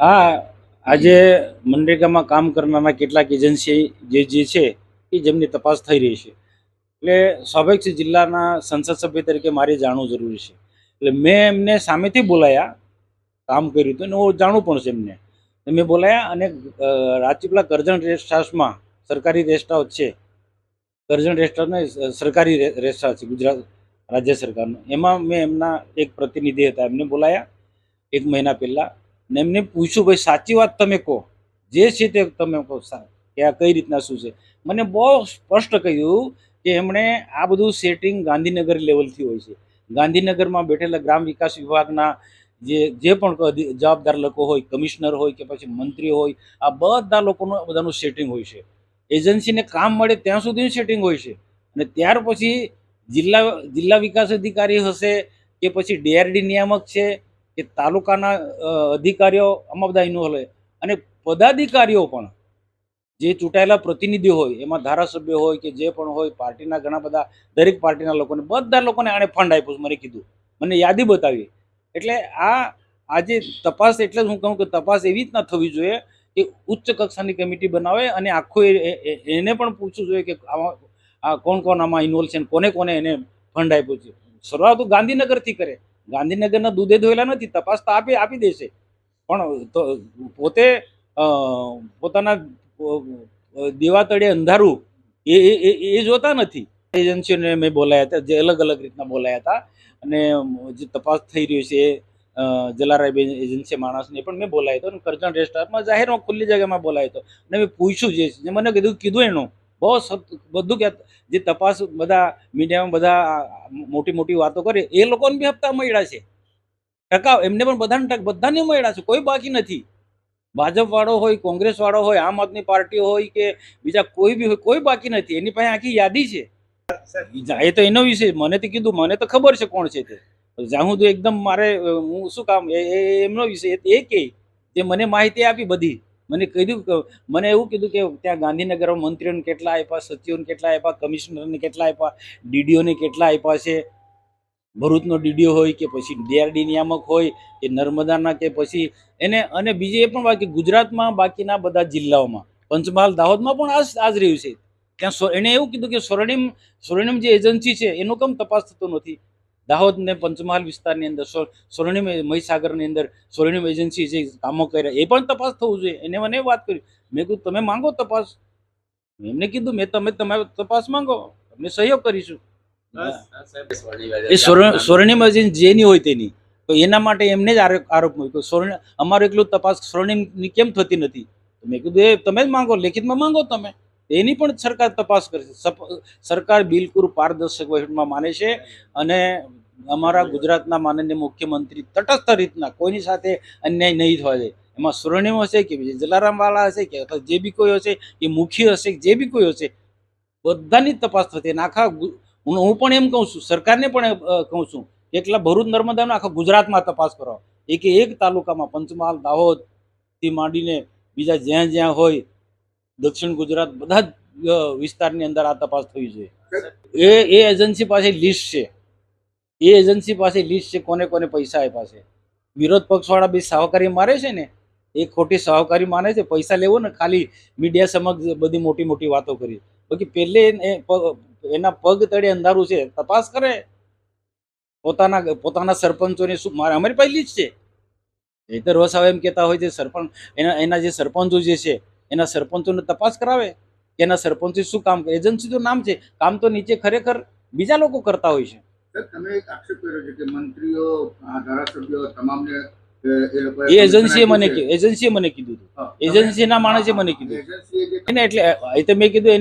આ આજે મનરેગામાં કામ કરનારા કેટલાક એજન્સી જે છે એ જેમની તપાસ થઈ રહી છે. એટલે સ્વાભાવિક છે, જિલ્લાના સંસદ સભ્ય તરીકે મારે જાણવું જરૂરી છે. એટલે મેં એમને સામેથી બોલાયા, કામ કર્યું હતું અને હું જાણવું પણ છે એમને. મેં બોલાયા અને રાજપીપળા કરજણ રેસ્ટ હાઉસમાં, સરકારી રેસ્ટ હાઉસ છે, કરજણ રેસ્ટ હાઉસને સરકારી રેસ્ટ હાઉસ છે ગુજરાત રાજ્ય સરકારનું. એમાં મેં એમના એક પ્રતિનિધિ હતા, એમને બોલાયા 1 મહિના પહેલાં. ને એમને પૂછ્યું, ભાઈ સાચી વાત તમે કહો, જે છે તે તમે કહો કે આ કઈ રીતના શું છે. મને બહુ સ્પષ્ટ કહ્યું કે એમણે આ બધું સેટિંગ ગાંધીનગર લેવલથી હોય છે. ગાંધીનગરમાં બેઠેલા ગ્રામ વિકાસ વિભાગના જે પણ જવાબદાર લોકો હોય, કમિશનર હોય કે પછી મંત્રી હોય, આ બધા લોકોનું બધાનું સેટિંગ હોય છે. એજન્સીને કામ મળે ત્યાં સુધીનું સેટિંગ હોય છે. અને ત્યાર પછી જિલ્લા વિકાસ અધિકારી હશે કે પછી ડીઆરડી નિયામક છે કે તાલુકાના અધિકારીઓ, આમાં બધા ઇન્વોલ્વ હોય. અને પદાધિકારીઓ પણ, જે ચૂંટાયેલા પ્રતિનિધિઓ હોય, એમાં ધારાસભ્ય હોય કે જે પણ હોય, પાર્ટીના ઘણા બધા, દરેક પાર્ટીના લોકોને, બધા લોકોને આણે ફંડ આપ્યું, મને કીધું, મને યાદી બતાવી. એટલે આજે તપાસ, એટલે હું કહું કે તપાસ એવી રીતના થવી જોઈએ કે ઉચ્ચ કક્ષાની કમિટી બનાવે અને આખું એને પણ પૂછવું જોઈએ કે આ કોણ કોણ આમાં ઇન્વોલ્વ છે, કોને કોને એને ફંડ આપ્યું છે. શરૂઆત ગાંધીનગરથી કરે. ગાંધીનગરના દૂધે ધોયેલા નથી, તપાસ તો આપી દેશે, પણ પોતે પોતાના દેવા તળે અંધારું એ જોતા નથી. એજન્સીઓને મેં બોલાયા હતા, જે અલગ અલગ રીતના બોલાયા હતા. અને જે તપાસ થઈ રહી છે જલારાય એજન્સી માણસને પણ મેં બોલાયો હતો. અને કરજણ રેસ્ટ હાઉસમાં જાહેરમાં ખુલ્લી જગ્યામાં બોલાયો હતો. અને મેં પૂછ્યું, જે મને કીધું એનું બહુ બધું કે જે તપાસ બધા મીડિયામાં બધા મોટી મોટી વાતો કરે, એ લોકોને બી હપ્તા મળ્યા છે, ટકા એમને પણ બધાને મળ્યા છે, કોઈ બાકી નથી. ભાજપ વાળો હોય, કોંગ્રેસ વાળો હોય, આમ આદમી પાર્ટી હોય કે બીજા કોઈ બી હોય, કોઈ બાકી નથી. એની પાસે આખી યાદી છે. એ તો એનો વિષય, મને તો કીધું, મને તો ખબર છે કોણ છે તે. જ્યાં હું તો એકદમ મારે હું શું કામ, એમનો વિષય એ કે જે મને માહિતી આપી બધી. મને કીધું, મને એવું કીધું કે ત્યાં ગાંધીનગરમાં મંત્રીઓને કેટલા આપ્યા, સચિવોને કેટલા આપ્યા, કમિશનરને કેટલા આપ્યા, ડીડીઓને કેટલા આપ્યા છે. ભરૂચનો ડીડીઓ હોય કે પછી ડીઆરડી નિયામક હોય કે નર્મદાના કે પછી એને. અને બીજી એ પણ બાકી ગુજરાતમાં બાકીના બધા જિલ્લાઓમાં, પંચમહાલ દાહોદમાં પણ આજ રહ્યું છે. ત્યાં એણે એવું કીધું કે સ્વર્ણિમ જે એજન્સી છે એનો કેમ તપાસ થતો નથી. દાહોદ ને પંચમહાલ વિસ્તારની અંદર સ્વર્ણિમ, મહીસાગરની અંદર સ્વર્ણિમ એજન્સી જે કામો કર્યા, એ પણ તપાસ થવું જોઈએ. એને મને વાત કરી. મેં કીધું તમે માંગો તપાસ. એમને કીધું તમે તમારે તપાસ માંગો, અમે સહયોગ કરીશું. એ સ્વર્ણિમ એજન્સી જેની હોય તેની, તો એના માટે એમને જ આરોપ મૂક્યો. અમારું એટલું તપાસ સ્વર્ણિમની કેમ થતી નથી. મેં કીધું એ તમે જ માંગો, લેખિતમાં માંગો તમે, એની પણ સરકાર તપાસ કરશે. સરકાર બિલકુલ પારદર્શક વહીવટમાં માને છે. અને અમારા ગુજરાતના માનનીય મુખ્યમંત્રી તટસ્થ રીતના કોઈની સાથે અન્યાય નહીં થવા દે. એમાં સ્વર્ણિમ હશે કે જલારામ વાળા હશે કે જે બી કોઈ હશે, એ મુખી હશે, જે બી કોઈ હશે, બધાની તપાસ થતી. અને આખા હું પણ એમ કહું છું, સરકારને પણ કહું છું, એકલા ભરૂચ નર્મદાનો આખા ગુજરાતમાં તપાસ કરો. એક તાલુકામાં, પંચમહાલ દાહોદથી માંડીને બીજા જ્યાં જ્યાં હોય, દક્ષિણ ગુજરાત, બધા જ વિસ્તારની અંદર આ તપાસ થવી જોઈએ. એ એજન્સી પાસે લિસ્ટ છે. એ એજન્સી પાસે લિસ્ટ છે કોને કોને પૈસા આપ્યા છે. વિરોધ પક્ષવાળા બી સાહકારી મારે છે ને, એ ખોટી સાહકારી માને છે. પૈસા લેવો ને ખાલી મીડિયા સમક્ષ બધી મોટી મોટી વાતો કરી. બાકી પહેલે એના પગ તળે અંધારું છે, તપાસ કરે. પોતાના સરપંચોને શું અમારી પાસે લિસ્ટ છે. એ તો વસાવા એમ કહેતા હોય છે, સરપંચ એના જે સરપંચો જે છે એના સરપંચોને તપાસ કરાવે કે એના સરપંચો શું કામ કરે. એજન્સી તો નામ છે, કામ તો નીચે ખરેખર બીજા લોકો કરતા હોય છે. તમે એક આક્ષેપ કર્યો છે કે મંત્રીઓ, ધારાસભ્યો તમામને એ એજન્સીએ મને કીધું હતું. એજન્સીના માણસે મને કીધું એને. એટલે એ તો મેં કીધું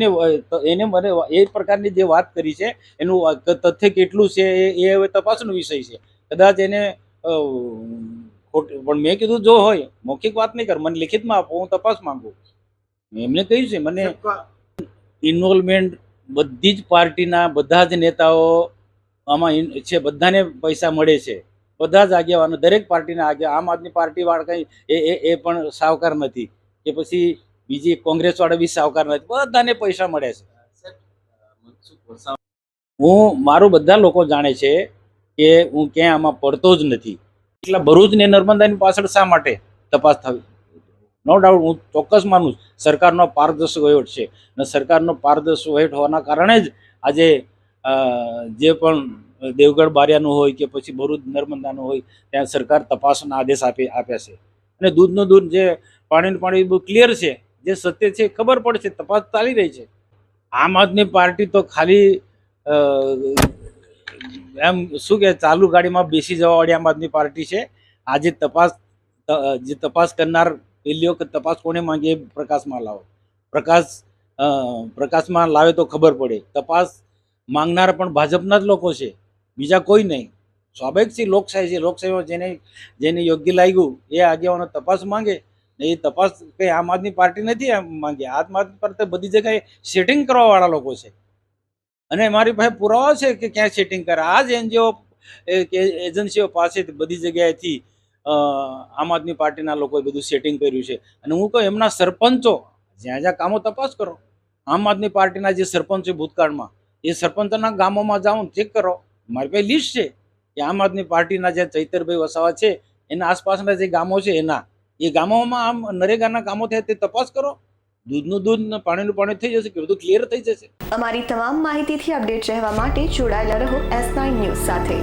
એને મને એ પ્રકારની જે વાત કરી છે, એનું તથ્ય કેટલું છે એ હવે તપાસનો વિષય છે. કદાચ એને પણ મેં કીધું જો હોય, મૌખિક વાત નહીં કર, મને લિખિતમાં આપો, હું તપાસ માંગુ. એમને કહ્યું છે મને ઇન્વોલ્વમેન્ટ બધી જ પાર્ટીના બધા જ નેતાઓ આમાં છે, બધાને પૈસા મળે છે. બધા જ આગેવાનો, દરેક પાર્ટીના આમ આદમી પાર્ટી વાળા કંઈ એ પણ સાવકાર નથી કે પછી બીજી કોંગ્રેસ વાળા બી સાવકાર નથી, બધાને પૈસા મળે છે. મારું બધા લોકો જાણે છે કે હું ક્યાં આમાં પડતો જ નથી. એટલા ભરૂચ ને નર્મદાની પાછળ શા માટે તપાસ થવી. નો ડાઉટ હું ચોક્કસ માનું છું સરકારનો પારદર્શક વહીવટ છે અને સરકારનો પારદર્શક વહીવટ હોવાના કારણે જ આજે જે પણ દેવગઢ બારિયાનું હોય કે પછી ભરૂચ નર્મદાનું હોય ત્યાં સરકાર તપાસના આદેશ આપ્યા છે અને દૂધનું દૂધ જે પાણીનું પાણી બહુ ક્લિયર છે, જે સત્ય છે ખબર પડશે, તપાસ ચાલી રહી છે. આમ આદમી પાર્ટી તો ખાલી એમ શું કે ચાલુ ગાડીમાં બેસી જવા વાળી આમ આદમી પાર્ટી છે. આજે જે તપાસ કરનાર પેલી વખત તપાસ કોને માંગે પ્રકાશમાં લાવો. પ્રકાશમાં લાવે તો ખબર પડે. તપાસ માંગનાર પણ ભાજપના જ લોકો છે, બીજા કોઈ નહીં. સ્વાભાવિક છે, લોકશાહી છે. લોકશાહીમાં જેને યોગ્ય લાગ્યું એ આગેવાનો તપાસ માંગે ને એ તપાસ કંઈ આમ આદમી પાર્ટી નથી માંગે. આમ આદમી પાર્ટી બધી જગ્યાએ સેટિંગ કરવા વાળા લોકો છે અને મારી પાસે પુરાવા છે કે ક્યાં સેટિંગ કરે. આ જ એનજીઓ કે એજન્સીઓ પાસે બધી જગ્યાએથી આમ આદમી પાર્ટીના લોકોએ બધું સેટિંગ કર્યું છે. અને હું કહું એમના સરપંચો જ્યાં જ્યાં કામો તપાસ કરો. આમ આદમી પાર્ટીના જે સરપંચ છે ભૂતકાળમાં એ સરપંચોના ગામોમાં જાઓ ચેક કરો. મારી પાસે લિસ્ટ છે કે આમ આદમી પાર્ટીના જે ચૈતરભાઈ વસાવા છે એના આસપાસના જે ગામો છે એ ગામોમાં આમ નરેગાના કામો થયા તે તપાસ કરો. દૂધનું દૂધ ને પાણીનું પાણી થઈ જશે કે બધું ક્લિયર થઈ જશે. અમારી તમામ માહિતીથી અપડેટ રહેવા માટે જોડાયેલા રહો S9 ન્યૂઝ સાથે.